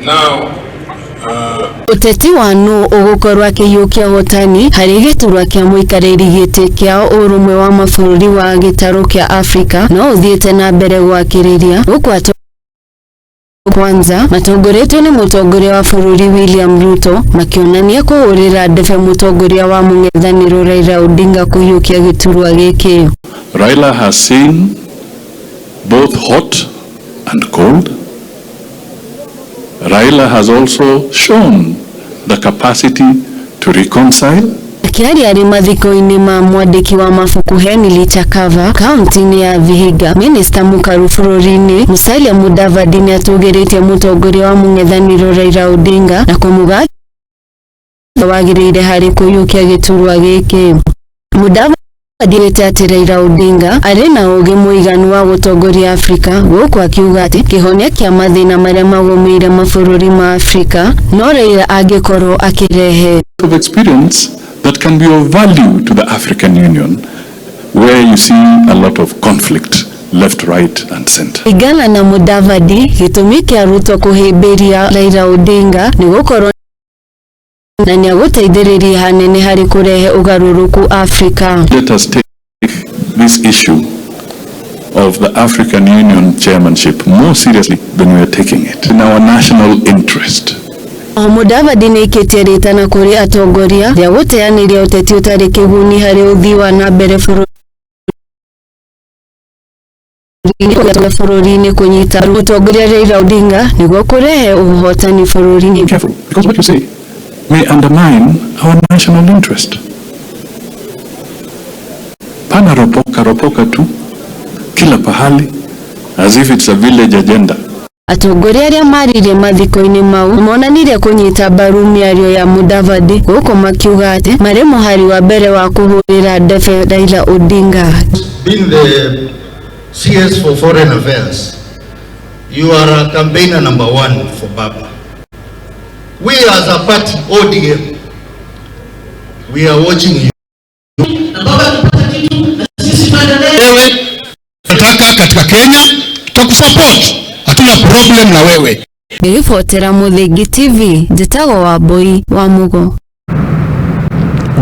Now, uteti wanu ugukorwa akiyukia hotani hari giturwa kia muikariri giti kia urumwe wa mabũrũri wa gitaru kia Afrika no uthiete na mbere gwakiriria gukwatwo kwanza matongoretwo ni mutongoria wa bũrũri William Ruto makionania kuurira ndebe mutongoria wa mungethanirwo Raila Odinga kuyukia giturwa giki. Raila has seen both hot and cold. Raila has also shown the capacity to reconcile. Akiari ari mathikoini ma mwandiki wa mabuku Henry Chakava kaunti ya Vihiga, Minista mukaru bururi-ini Musalia Mudavadi ni atugiritie mutongoria wa mungethanirwo Raila Odinga na kumuga wagiriire hari kuyukia giturwa giki. Mudavadi adirete ati Raila Odinga ari na ugi muiganu wa gutongoria Afrika guku akiuga ati kihonia kia mathina maria magumire mabũrũri ma Afrika no Raila angikorwo akirehe of experience that can be of value to the African Union, where you see a lot of conflict left, right and center. Igana na Mudavadi gitumi kia Ruto kuhimbiria Raila Odinga ni gukorwo na niaguteithĩrĩria hanene hari kurehe ugaruruku Afrika. Let us take this issue of the African Union chairmanship more seriously than we are taking it. In our national interest. Mudavadi ni ikitie ritana kuri atongoria ya guteaniria uteti utari kiguni hari uthii wa na mbere bũrũri-ini kunyita mutongoria Raila Odinga niguo kurehe uhotani bũrũri-ini. Careful, because what you say may undermine our national interest. Pana ropoka tu kila pahali as if it's a village agenda. Atongoria aria marire mathikoini mau monanire kunyita mbaru miario ya Mudavadi guko makiuga ati mari muhari wa mbere wa kuhurira ndebe Raila Odinga. Being the CS for Foreign Affairs, you are a campaigner number 1 for Baba. We as a party, ODM, we are watching you. Wewe nataka katika Kenya tutakusupport, hatuna problem na wewe. Ripotera Muthigi TV, Jitago wa Boi wa Mugo.